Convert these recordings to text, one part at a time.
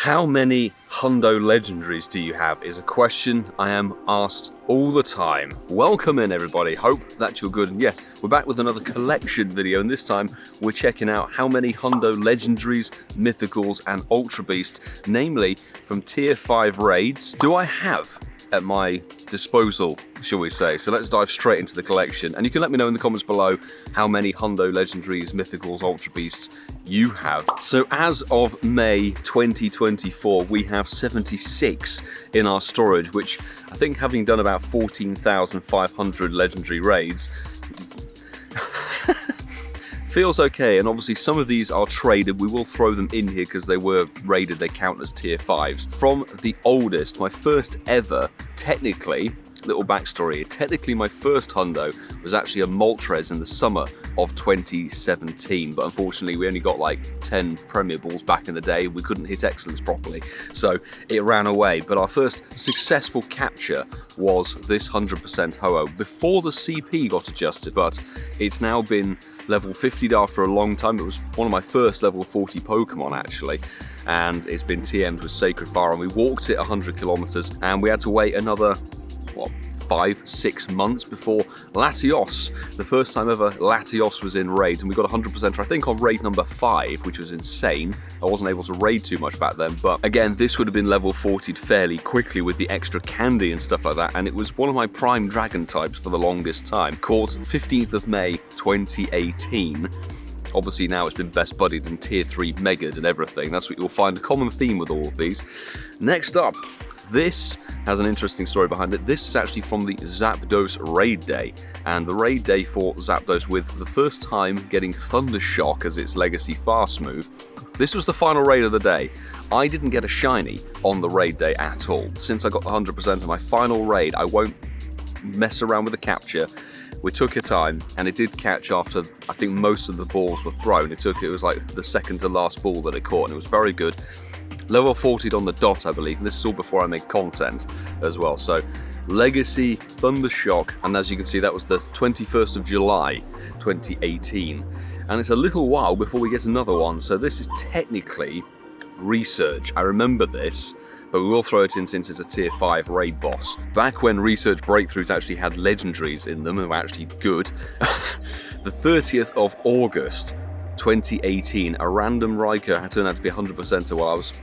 How many Hundo Legendaries do you have is a question I am asked all the time. Welcome in everybody, hope that you're good, and yes, we're back with another collection video, and this time we're checking out how many Hundo Legendaries, Mythicals and Ultra Beasts, namely from tier 5 raids, do I have at my disposal, shall we say. So let's dive straight into the collection, and you can let me know in the comments below how many Hundo Legendaries, Mythicals, Ultra Beasts you have. So as of May 2024, we have 76 in our storage, which I think, having done about 14,500 Legendary raids, feels okay. And obviously some of these are traded. We will throw them in here because they were raided, they count as tier 5s. From the oldest, my first ever, technically, little backstory, technically my first Hundo was actually a Moltres in the summer of 2017, but unfortunately we only got like 10 Premier Balls back in the day. We couldn't hit Excellence properly, so it ran away. But our first successful capture was this 100% Ho-Oh before the CP got adjusted, but it's now been level 50'd after a long time. It was one of my first level 40 Pokemon actually, and it's been TM'd with Sacred Fire, and we walked it 100 kilometers, and we had to wait another, what, 5-6 months before Latios, the first time ever Latios was in raids, and we got 100% I think on raid number 5, which was insane. I wasn't able to raid too much back then, but again, this would have been level 40'd fairly quickly with the extra candy and stuff like that, and it was one of my prime dragon types for the longest time. Caught 15th of May 2018. Obviously now it's been best buddied and tier 3 mega'd and everything. That's what you'll find a common theme with all of these. Next up, this has an interesting story behind it. This is actually from the Zapdos raid day, and the raid day for Zapdos with the first time getting Thunder Shock as its legacy fast move. This was the final raid of the day. I didn't get a shiny on the raid day at all. Since I got the 100% of my final raid, I won't mess around with the capture. We took our time, and it did catch after I think most of the balls were thrown. It was like the second to last ball that it caught, and it was very good. Level 40'd on the dot, I believe, and this is all before I make content as well. So, Legacy, Thunder Shock, and as you can see, that was the 21st of July, 2018. And it's a little while before we get another one, so this is technically Research. I remember this, but we will throw it in since it's a tier 5 raid boss. Back when Research Breakthroughs actually had legendaries in them and were actually good, the 30th of August, 2018, a random Raikou turned out to be 100% while I was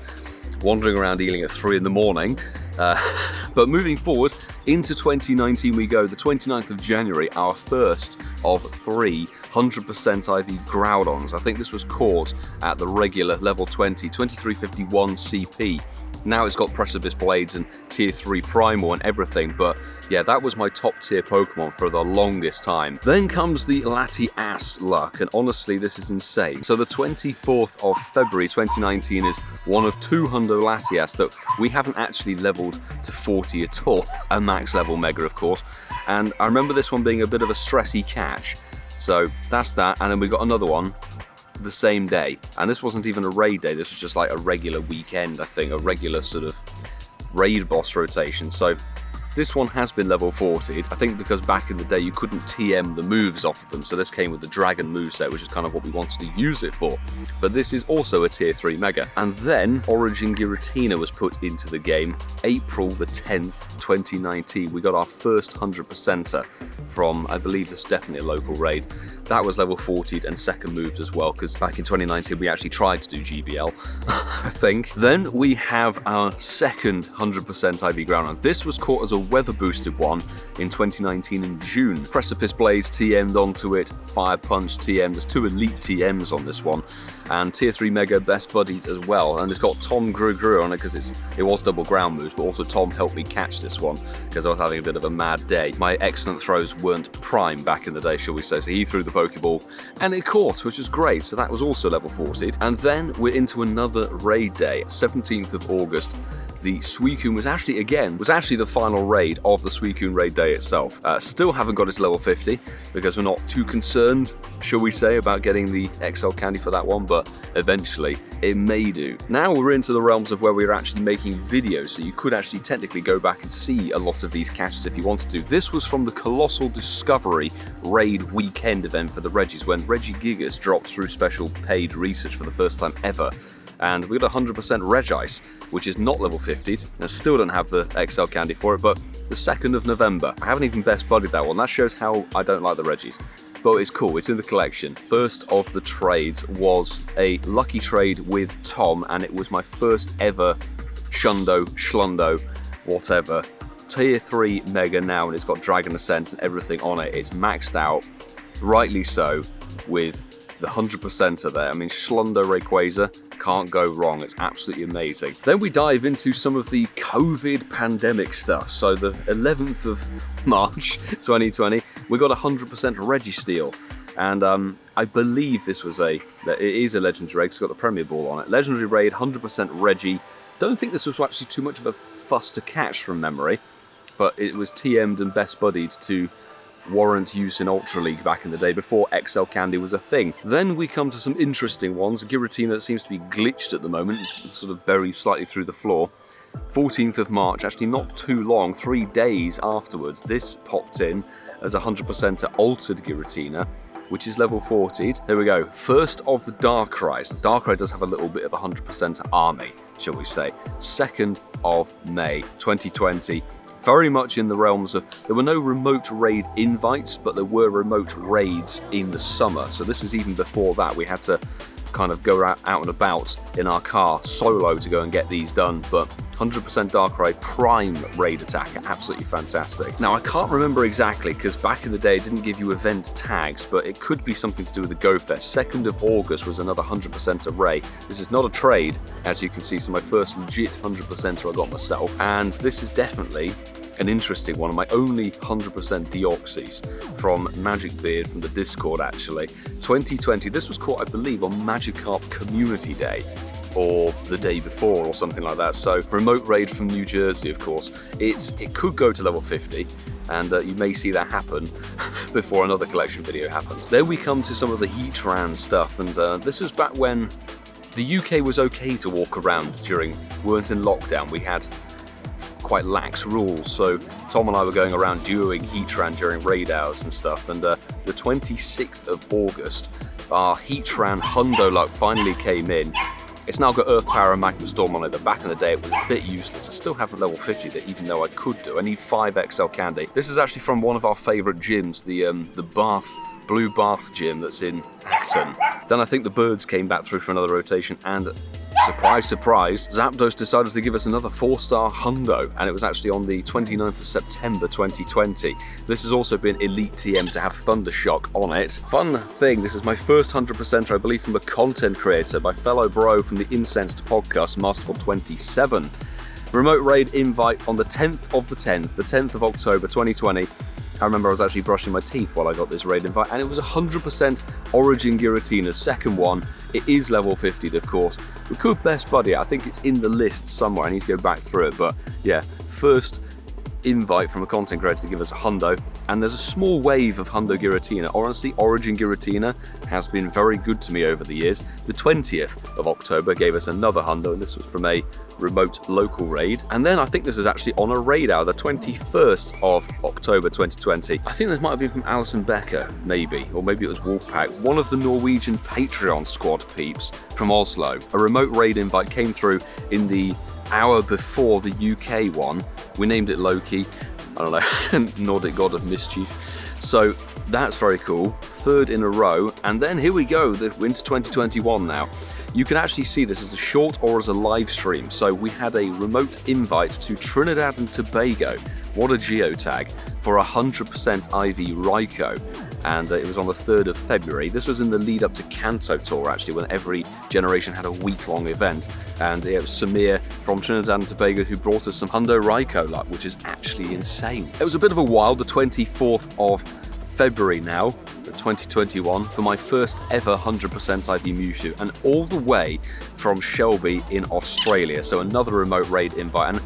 wandering around Ealing at 3 in the morning. But moving forward, into 2019 we go. The 29th of January, our first of 3 100% IV Groudons. I think this was caught at the regular level 20, 2351 CP. Now it's got Precipice Blades and tier 3 Primal and everything, but yeah, that was my top tier Pokemon for the longest time. Then comes the Latias luck, and honestly this is insane. So the 24th of February 2019 is one of 2 Hundo Latias that we haven't actually leveled to 40 at all. A max level Mega, of course. And I remember this one being a bit of a stressy catch. So that's that, and then we got another one the same day, and this wasn't even a raid day, this was just like a regular weekend, I think, a regular sort of raid boss rotation. So this one has been level 40'd, I think, because back in the day you couldn't TM the moves off of them, so this came with the dragon moveset, which is kind of what we wanted to use it for. But this is also a tier 3 mega. And then Origin Giratina was put into the game April the 10th 2019. We got our first 100%er from, I believe this is definitely a local raid. That was level 40'd and second moved as well, because back in 2019 we actually tried to do GBL, I think. Then we have our second 100% IV Groundhog. This was caught as a weather boosted one in 2019 in June. Precipice Blades TM'd onto it, Fire Punch TM'd. There's 2 elite TMs on this one, and tier 3 mega best buddied as well. And it's got Tom Gru on it because it was double ground moves, but also Tom helped me catch this one because I was having a bit of a mad day. My excellent throws weren't prime back in the day, shall we say, so he threw the Pokeball and it caught, which was great. So that was also level 40'd. And then we're into another raid day, 17th of August. The Suicune was actually the final raid of the Suicune raid day itself. Still haven't got its level 50 because we're not too concerned, shall we say, about getting the XL candy for that one, but eventually it may do. Now we're into the realms of where we're actually making videos, so you could actually technically go back and see a lot of these catches if you wanted to. This was from the Colossal Discovery raid weekend event for the Regis, when Regigigas dropped through special paid research for the first time ever. And we got 100% Regice, which is not level 50'd. I still don't have the XL candy for it, but the 2nd of November. I haven't even best buddied that one. That shows how I don't like the Regis. But it's cool, it's in the collection. First of the trades was a lucky trade with Tom, and it was my first ever Shundo, whatever. Tier 3 Mega now, and it's got Dragon Ascent and everything on it. It's maxed out, rightly so, with the 100%er there. I mean, Shundo Rayquaza, can't go wrong. It's absolutely amazing. Then we dive into some of the COVID pandemic stuff. So the 11th of March 2020, we got 100% Registeel. And I believe this was it is a Legendary Raid, because it's got the Premier Ball on it. Legendary Raid, 100% Reggie. Don't think this was actually too much of a fuss to catch from memory, but it was TM'd and best buddied to warrant use in Ultra League back in the day, before XL Candy was a thing. Then we come to some interesting ones. A Giratina that seems to be glitched at the moment, sort of buried slightly through the floor. 14th of March, actually not too long, 3 days afterwards, this popped in as 100% Altered Giratina, which is level 40'd. Here we go. First of the Darkrai's. Darkrai does have a little bit of 100% army, shall we say. 2nd of May 2020. Very much in the realms of, there were no remote raid invites, but there were remote raids in the summer. So this is even before that. We had to kind of go out and about in our car solo to go and get these done. But 100% Darkrai Prime raid attacker, absolutely fantastic. Now I can't remember exactly, because back in the day it didn't give you event tags, but it could be something to do with the Go Fest. 2nd of August was another 100% array. This is not a trade, as you can see, so my first legit 100%er I got myself, and this is definitely an interesting one, my only 100% Deoxys from Magic Beard from the Discord actually. 2020, this was caught I believe on Magikarp Community Day, or the day before or something like that. So remote raid from New Jersey, of course. It could go to level 50, and you may see that happen before another collection video happens. Then we come to some of the Heatran stuff, and this was back when the UK was okay to walk around during, weren't in lockdown. We had quite lax rules, so Tom and I were going around duoing Heatran during raid hours and stuff, and the 26th of August, our Heatran Hundos finally came in. It's now got Earth Power and Magma Storm on it, but back in the day it was a bit useless. I still haven't level 50 that, even though I could do. I need 5 XL Candy. This is actually from one of our favourite gyms, the Blue Bath gym that's in Acton. Then I think the Birds came back through for another rotation, and surprise, surprise, Zapdos decided to give us another 4-star Hundo, and it was actually on the 29th of September 2020. This has also been Elite TM to have Thundershock on it. Fun thing, this is my first 100%er, I believe, from a content creator, my fellow bro from the Incensed podcast, Masterful27. Remote raid invite on the 10th of the 10th of October 2020. I remember I was actually brushing my teeth while I got this raid invite, and it was 100% Origin Giratina's second one. It is level 50'd, of course. We could best buddy it. I think it's in the list somewhere. I need to go back through it, but yeah, first invite from a content creator to give us a Hundo, and there's a small wave of Hundo Giratina. Honestly, Origin Giratina has been very good to me over the years. The 20th of October gave us another Hundo, and this was from a remote local raid. And then I think this is actually on a raid hour, the 21st of October 2020. I think this might have been from Alison Becker, maybe, or maybe it was Wolfpack, one of the Norwegian Patreon squad peeps from Oslo. A remote raid invite came through in the hour before the UK one. We named it Loki, I don't know, Nordic god of mischief. So that's very cool. 3rd in a row, and then here we go, we're into 2021 now. You can actually see this as a short or as a live stream. So we had a remote invite to Trinidad and Tobago, what a geotag, for 100% IV Raikou. And it was on the 3rd of February. This was in the lead up to Kanto Tour, actually, when every generation had a week-long event. And it was Samir from Trinidad and Tobago who brought us some Hundo Raikou luck, which is actually insane. It was a bit of a while, the 24th of February now, 2021, for my first ever 100% IV Mewtwo, and all the way from Shelby in Australia. So another remote raid invite. And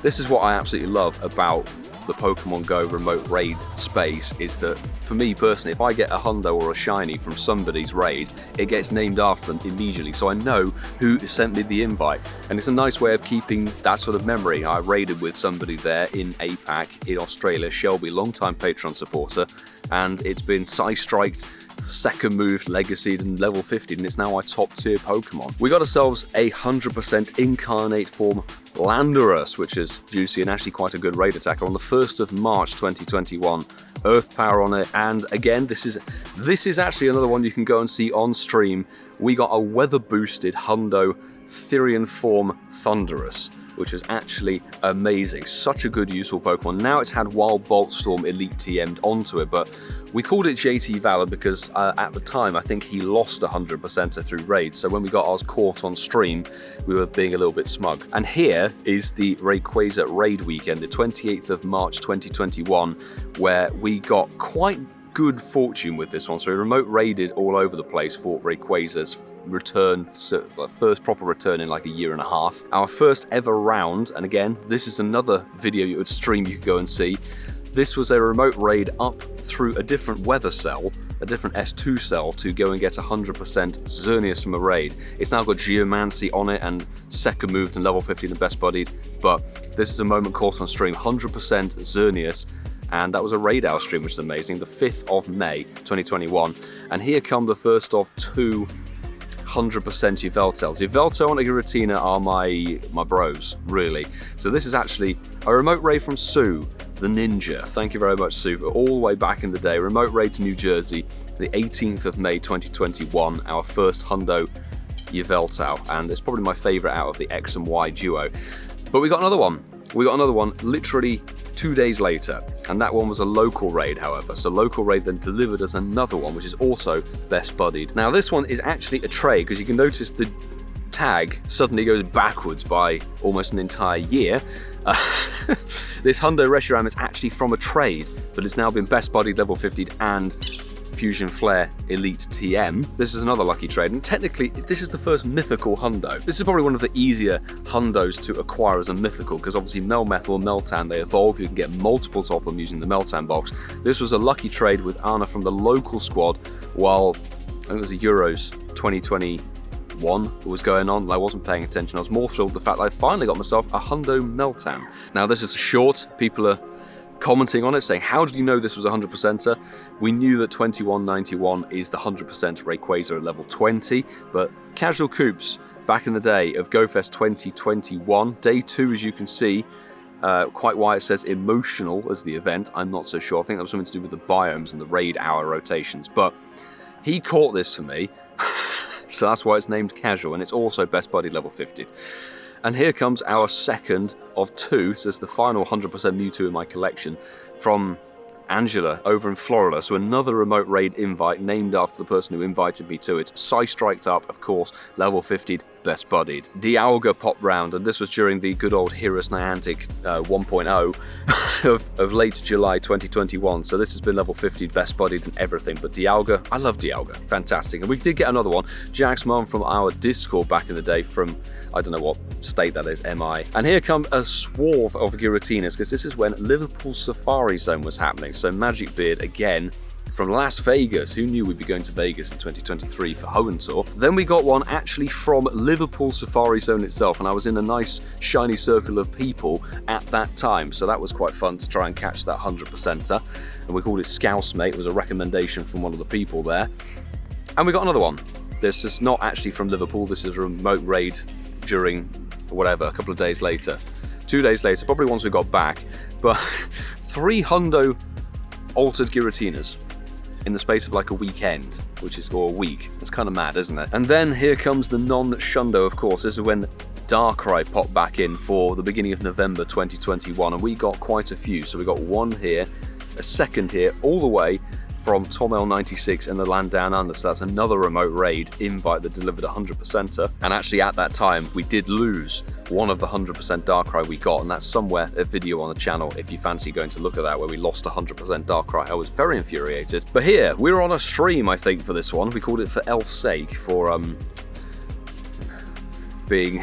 this is what I absolutely love about the Pokemon Go remote raid space, is that for me personally, if I get a Hundo or a Shiny from somebody's raid, it gets named after them immediately, so I know who sent me the invite, and it's a nice way of keeping that sort of memory. I raided with somebody there in APAC in Australia, Shelby, long-time Patreon supporter, and it's been Psystriked, second moved, legacied, and level 50, and it's now our top tier Pokemon. We got ourselves a 100% incarnate form Landorus, which is juicy and actually quite a good raid attacker on the 1st of March 2021. Earth power on it, and again, this is actually another one you can go and see on stream. We got a weather boosted Hundo Therian form Thundurus, which is actually amazing. Such a good, useful Pokemon. Now it's had Wild Bolt Storm Elite TM'd onto it, but we called it JT Valor because at the time I think he lost 100%er through raids, so when we got ours caught on stream, we were being a little bit smug. And here is the Rayquaza raid weekend, the 28th of March 2021, where we got quite good fortune with this one. So we remote raided all over the place for Rayquaza's return, first proper return in like a year and a half. Our first ever round, and again, this is another video you would stream you could go and see. This was a remote raid up through a different weather cell, a different S2 cell, to go and get 100% Xerneas from a raid. It's now got Geomancy on it and second moved and level 50 in the best buddied, but this is a moment caught on stream, 100% Xerneas, and that was a raid hour stream, which is amazing, the 5th of May 2021. And here come the first of two 100% Yveltals. Yveltal and Giratina are my bros, really. So this is actually a remote raid from Sue, the ninja. Thank you very much, Sue, all the way back in the day. Remote raid to New Jersey, the 18th of May 2021, our first Hundo Yveltal, and it's probably my favourite out of the X and Y duo. But we got another one. We got another one literally 2 days later, and that one was a local raid, however. So local raid then delivered us another one, which is also best buddied. Now this one is actually a trade, because you can notice the tag suddenly goes backwards by almost an entire year. This Hundo Reshiram is actually from a trade, but it's now been best buddied, level 50'd, and Fusion Flare Elite TM. This is another lucky trade, and technically this is the first mythical Hundo. This is probably one of the easier Hundos to acquire as a mythical, because obviously Melmetal and Meltan, they evolve, you can get multiples of them using the Meltan box. This was a lucky trade with Anna from the local squad, while I think it was the Euros 2021 was going on, and I wasn't paying attention. I was more thrilled with the fact that I finally got myself a Hundo Meltan. Now this is a short, people are commenting on it, saying, how did you know this was a 100%er? We knew that 2191 is the 100% Rayquaza at level 20, but Casual Coops back in the day of GoFest 2021, day 2, as you can see, quite why it says emotional as the event, I'm not so sure. I think that was something to do with the biomes and the raid hour rotations, but he caught this for me, so that's why it's named Casual, and it's also best buddy level 50. And here comes our second of two, so it's the final 100% Mewtwo in my collection, from Angela over in Florida. So another remote raid invite named after the person who invited me to it. Psystriked up, of course, level 50'd, best buddied. Dialga popped round, and this was during the good old Heroes Niantic 1.0 of late July 2021. So this has been level 50'd, best buddied, and everything. But Dialga, I love Dialga, fantastic. And we did get another one, Jack's mum from our Discord back in the day, from I don't know what state that is, MI. And here come a swath of Giratinas, because this is when Liverpool Safari Zone was happening. So Magic Beard again from Las Vegas. Who knew we'd be going to Vegas in 2023 for Hoenn Tour? Then we got one actually from Liverpool Safari Zone itself, and I was in a nice shiny circle of people at that time, so that was quite fun to try and catch that 100%er. And we called it Scousemate. It was a recommendation from one of the people there. And we got another one. This is not actually from Liverpool. This is a remote raid during whatever, a couple of days later. 2 days later, probably once we got back, but 3 Hundo altered Giratinas in the space of like a weekend, or a week. It's kind of mad, isn't it? And then here comes the non-Shundo, of course. This is when Darkrai popped back in for the beginning of November 2021, and we got quite a few. So we got one here, a second here, all the way from Tom L96 in the land down under. So that's another remote raid invite that delivered 100%er. And actually at that time, we did lose one of the 100% Darkrai we got, and that's somewhere, a video on the channel if you fancy going to look at that, where we lost 100% Darkrai. I was very infuriated. But here, we were on a stream, I think, for this one. We called it For Elf's Sake, for being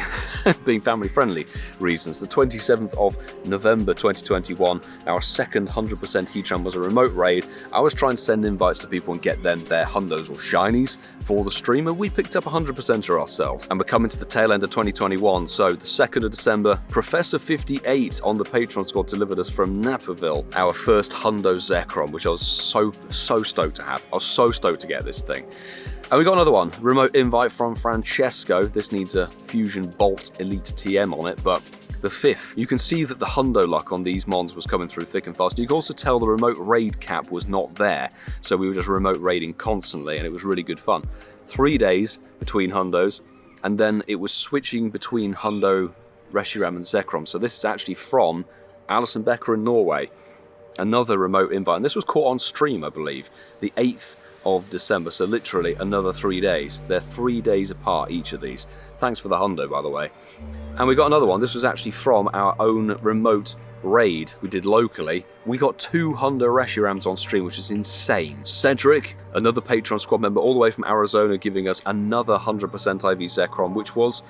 being family friendly reasons. The 27th of November 2021, our second 100% Heatran was a remote raid. I was trying to send invites to people and get them their Hundos or Shinies for the stream, and we picked up 100%er ourselves. And we're coming to the tail end of 2021, so the 2nd of December, Professor 58 on the Patreon squad delivered us from Naperville our first Hundo Zekrom, which I was so stoked to have. I was so stoked to get this thing. And we got another one, remote invite from Francesco. This needs a Fusion Bolt Elite TM on it, but the 5th. You can see that the Hundo luck on these mons was coming through thick and fast. You can also tell the remote raid cap was not there, so we were just remote raiding constantly, and it was really good fun. 3 days between Hundos, and then it was switching between Hundo, Reshiram and Zekrom. So this is actually from Alison Becker in Norway. Another remote invite, and this was caught on stream, I believe, the 8th of December, so literally another 3 days. They're 3 days apart, each of these. Thanks for the Hundo, by the way. And we got another one. This was actually from our own remote raid we did locally. We got 2 Hundo Reshirams on stream, which is insane. Cedric, another Patreon squad member all the way from Arizona, giving us another 100% IV Zekrom, which was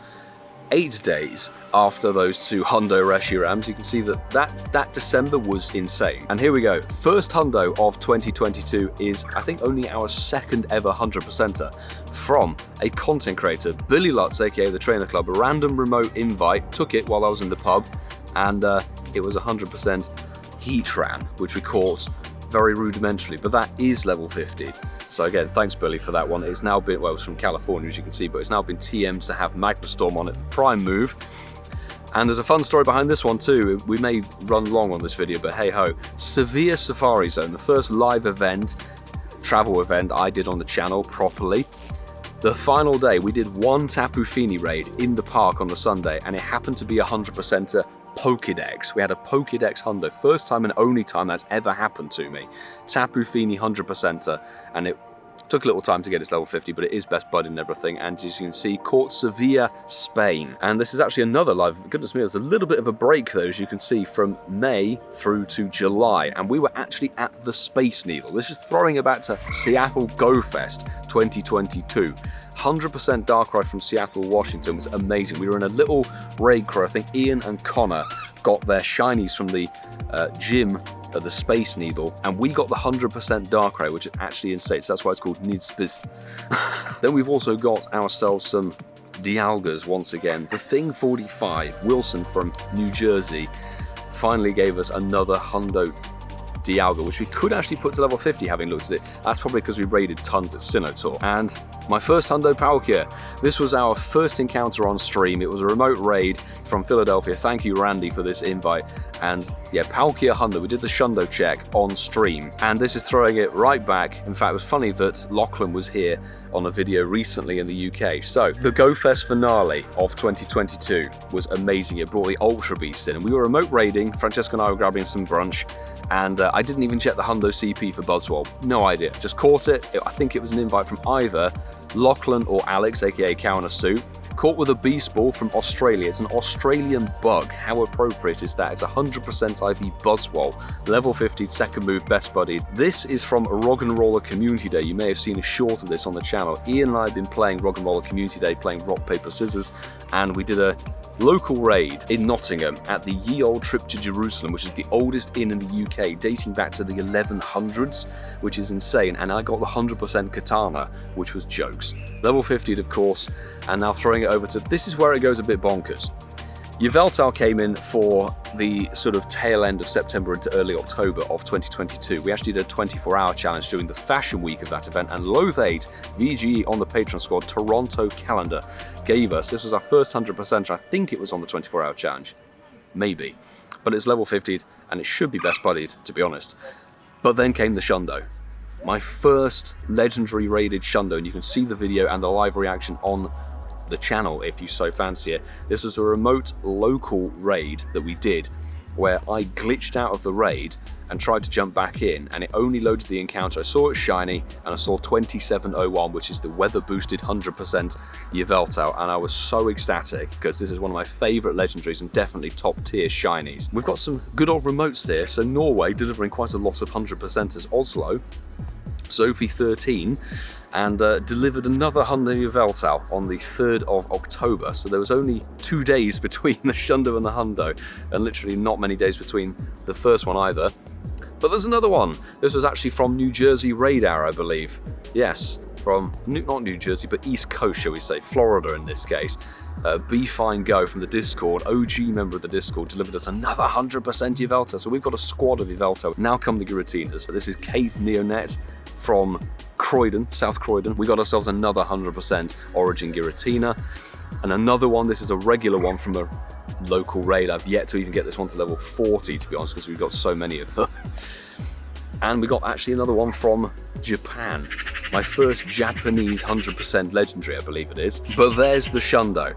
8 days after those 2 Hundo Reshirams. You can see that December was insane. And here we go. First Hundo of 2022 is, I think, only our second ever 100%er from a content creator, Billy Lutz, aka the Trainer Club. A random remote invite, took it while I was in the pub, and it was 100% Heatran, which we caught very rudimentarily, but that is level 50'd. So again, thanks Billy for that one. It's now been, well, it's from California as you can see, but it's now been TM'd to have Magma Storm on it, the prime move. And there's a fun story behind this one too. We may run long on this video, but hey ho. Severe Safari Zone, the first live event, travel event I did on the channel properly. The final day, we did one Tapu Fini raid in the park on the Sunday, and it happened to be a 100%er Pokédex. We had a Pokédex Hundo, first time and only time that's ever happened to me. Tapu Fini 100%er, and it took a little time to get its level 50, but it is best bud and everything, and as you can see, caught Sevilla, Spain. And this is actually another live, goodness me, there's a little bit of a break though, as you can see, from May through to July, and we were actually at the Space Needle. This is throwing it back to Seattle Go Fest 2022. 100% Darkrai from Seattle, Washington was amazing. We were in a little raid crew. I think Ian and Connor got their shinies from the gym at the Space Needle, and we got the 100% Darkrai, which is actually insane. So that's why it's called Nidspith. Then we've also got ourselves some Dialgas once again. The Thing 45, Wilson from New Jersey, finally gave us another Hundo Dialga, which we could actually put to level 50 having looked at it. That's probably because we raided tons at Sinnoh. And my first Hundo Palkia. This was our first encounter on stream. It was a remote raid from Philadelphia. Thank you, Randy, for this invite. And yeah, Palkia Hundo. We did the Shundo check on stream, and this is throwing it right back. In fact, it was funny that Lachlan was here on a video recently in the UK. So the Go Fest finale of 2022 was amazing. It brought the Ultra Beast in, and we were remote raiding. Francesco and I were grabbing some brunch, and I didn't even check the Hundo CP for Buzzwole. No idea. Just caught it. I think it was an invite from either Lachlan or Alex, aka Kaonasu. Caught with a Beast Ball from Australia. It's an Australian bug. How appropriate is that? It's 100% IV Buzzwole. Level 50, second move, best buddied. This is from Roggenroller Community Day. You may have seen a short of this on the channel. Ian and I have been playing Roggenroller Community Day, playing rock, paper, scissors, and we did a local raid in Nottingham at the Ye Olde Trip to Jerusalem, which is the oldest inn in the UK, dating back to the 1100s, which is insane. And I got the 100% Katana, which was jokes. Level 50'd, of course, and now throwing it over to, this is where it goes a bit bonkers. Yveltal came in for the sort of tail end of September into early October of 2022. We actually did a 24-hour challenge during the fashion week of that event, and Loath8 VGE on the Patreon squad Toronto calendar gave us, this was our first 100%, I think it was on the 24-hour challenge, maybe, but it's level 50'd and it should be best buddied, to be honest. But then came the Shundo. My first legendary raided Shundo, and you can see the video and the live reaction on the channel if you so fancy it. This was a remote local raid that we did where I glitched out of the raid and tried to jump back in, and it only loaded the encounter. I saw it shiny and I saw 2701, which is the weather boosted 100% Yveltal, and I was so ecstatic because this is one of my favorite legendaries and definitely top tier shinies. We've got some good old remotes here. So Norway delivering quite a lot of 100%ers. Oslo Sophie 13, and delivered another Hundo Legendary on the 3rd of October. So there was only 2 days between the Shundo and the Hundo, and literally not many days between the first one either. But there's another one. This was actually from New Jersey Radar, I believe. Yes, from not New Jersey, but East Coast, shall we say, Florida in this case. Be Fine Go from the Discord, OG member of the Discord, delivered us another 100% Yveltal. So we've got a squad of Yveltal. Now come the Giratinas. So this is Kate Neonet from Croydon, South Croydon. We got ourselves another 100% Origin Giratina. And another one, this is a regular one from a local raid. I've yet to even get this one to level 40, to be honest, because we've got so many of them. And we got actually another one from Japan. My first Japanese 100% legendary, I believe it is. But there's the Shundo.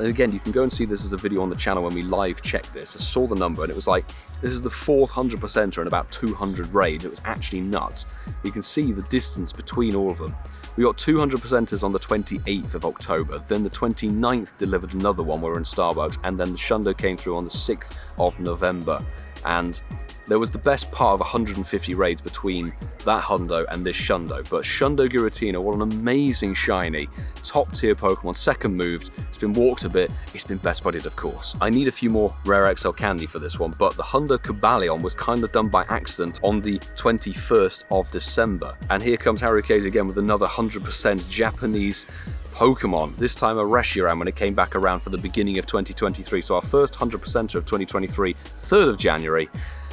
Again, you can go and see this as a video on the channel when we live checked this. I saw the number and it was like, this is the 4th 100%er in about 200 raids. It was actually nuts. You can see the distance between all of them. We got 200%ers on the 28th of October. Then the 29th delivered another one. We were in Starbucks. And then the Shundo came through on the 6th of November. And there was the best part of 150 raids between that Hundo and this Shundo. But Shundo Giratina, what an amazing shiny, top tier Pokemon, second moved, it's been walked a bit, it's been best buddied of course. I need a few more rare XL candy for this one, but the Hundo Cobalion was kind of done by accident on the 21st of December. And here comes Harukase again with another 100% Japanese Pokemon, this time a Reshiram when it came back around for the beginning of 2023. So our first 100%er of 2023, 3rd of January.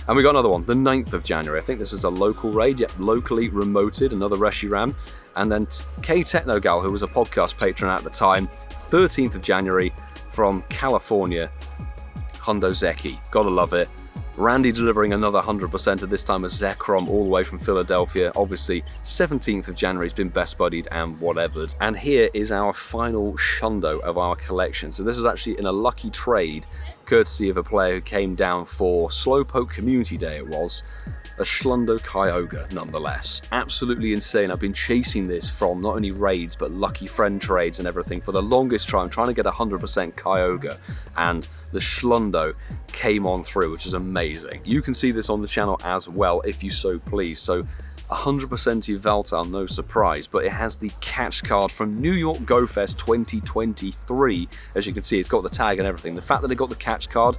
And we got another one, the 9th of January. I think this is a local raid, yet locally remoted, another Reshiram. And then K Technogal, who was a podcast patron at the time, 13th of January from California, Hundo Zeki. Gotta love it. Randy delivering another 100% of this time a Zekrom all the way from Philadelphia. Obviously, 17th of January has been best buddied and whatevered. And here is our final Shundo of our collection. So this was actually in a lucky trade, courtesy of a player who came down for Slowpoke Community Day it was. A Shundo Kyogre, nonetheless. Absolutely insane. I've been chasing this from not only raids, but lucky friend trades and everything for the longest time, trying to get 100% Kyogre, and the Shundo came on through, which is amazing. You can see this on the channel as well, if you so please. So 100% Yveltal, no surprise, but it has the catch card from New York Go Fest 2023. As you can see, it's got the tag and everything. The fact that it got the catch card,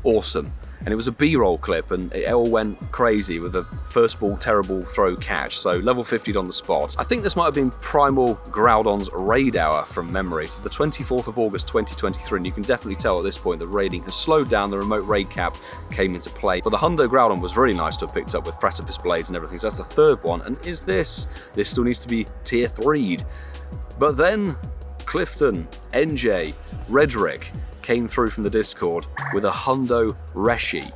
awesome. And it was a B-roll clip, and it all went crazy with a first ball terrible throw catch, so level 50'd on the spot. I think this might have been Primal Groudon's raid hour from memory, so the 24th of August 2023, and you can definitely tell at this point the raiding has slowed down, the remote raid cap came into play. But the Hundo Groudon was really nice to have picked up with Precipice Blades and everything, so that's the 3rd one. And is this? This still needs to be tier 3'd. But then Clifton, NJ, Redrick came through from the Discord with a Hundo Reshi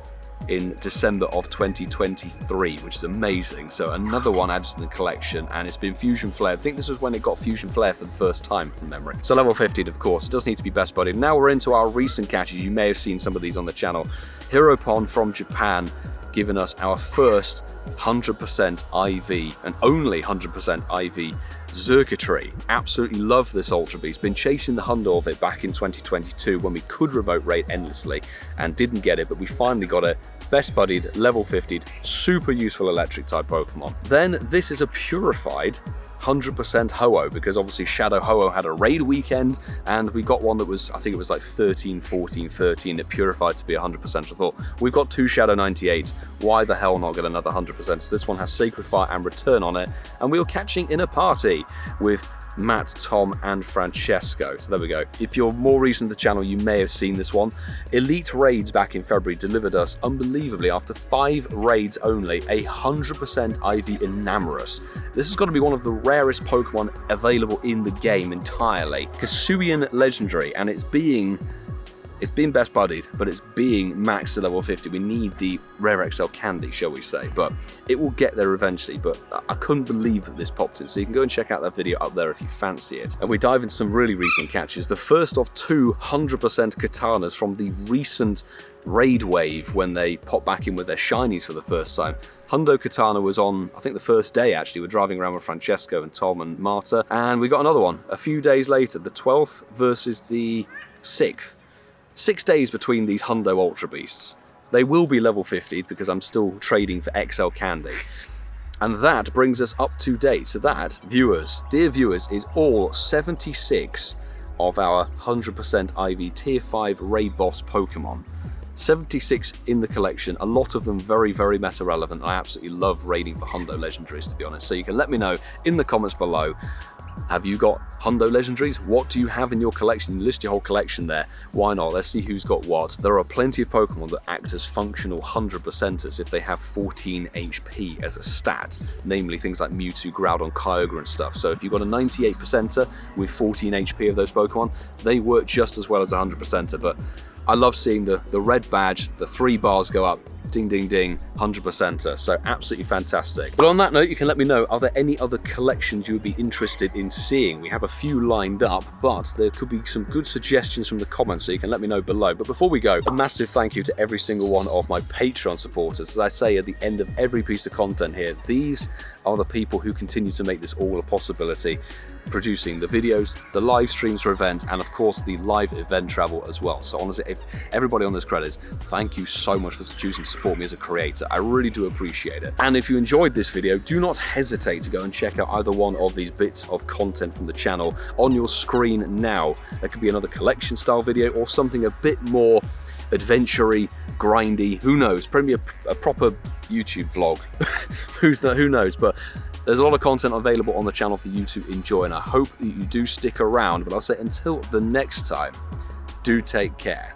in December of 2023, which is amazing. So another one added to the collection, and it's been Fusion Flare. I think this was when it got Fusion Flare for the first time from memory. So level 50'd, of course. It does need to be best buddied. Now we're into our recent catches. You may have seen some of these on the channel. Hiropon from Japan, giving us our first 100% IV, and only 100% IV Xurkitree. Absolutely love this Ultra Beast. Been chasing the Hundo of it back in 2022 when we could remote raid endlessly and didn't get it, but we finally got it. Best buddied, level 50'd, super useful electric type Pokemon. Then this is a purified 100% Ho-Oh, because obviously Shadow Ho-Oh had a raid weekend, and we got one that was, I think it was like 13, 14, 13, it purified to be 100%. I thought, we've got 2 Shadow 98s, why the hell not get another 100%? So this one has Sacred Fire and Return on it, and we were catching in a party with Matt, Tom, and Francesco. So there we go. If you're more recent to the channel, you may have seen this one. Elite Raids back in February delivered us, unbelievably, after 5 raids only, a 100% IV Enamorous. This is going to be one of the rarest Pokemon available in the game entirely. Hisuian Legendary, and it's being best buddied, but it's being maxed to level 50. We need the rare XL candy, shall we say, but it will get there eventually. But I couldn't believe that this popped in, so you can go and check out that video up there if you fancy it. And we dive into some really recent catches. The first of 2 100% Katanas from the recent raid wave when they popped back in with their shinies for the first time. Hundo Katana was on, I think, the first day actually. We're driving around with Francesco and Tom and Marta, and we got another one a few days later, the 12th versus the 6th. 6 days between these Hundo Ultra Beasts. They will be level 50 because I'm still trading for XL candy. And that brings us up to date. So that, viewers, dear viewers, is all 76 of our 100% IV Tier 5 Raid Boss Pokemon. 76 in the collection, a lot of them very, very meta relevant. I absolutely love raiding for Hundo Legendaries, to be honest. So you can let me know in the comments below. Have you got Hundo Legendaries? What do you have in your collection? You list your whole collection there. Why not? Let's see who's got what. There are plenty of Pokemon that act as functional 100%ers if they have 14 HP as a stat, namely things like Mewtwo, Groudon, Kyogre and stuff. So if you've got a 98%er with 14 HP of those Pokemon, they work just as well as a 100%er. But I love seeing the red badge, the 3 bars go up, ding, ding, ding, 100%er, so absolutely fantastic. But on that note, you can let me know, are there any other collections you would be interested in seeing? We have a few lined up, but there could be some good suggestions from the comments, so you can let me know below. But before we go, a massive thank you to every single one of my Patreon supporters. As I say at the end of every piece of content here, these are the people who continue to make this all a possibility, producing the videos, the live streams for events, and of course the live event travel as well. So honestly, if everybody on this credits, thank you so much for choosing to support me as a creator. I really do appreciate it. And if you enjoyed this video, do not hesitate to go and check out either one of these bits of content from the channel on your screen now. There could be another collection style video or something a bit more adventure-y, grindy, who knows, probably a proper YouTube vlog. Who knows, but there's a lot of content available on the channel for you to enjoy, and I hope that you do stick around. But I'll say until the next time, do take care.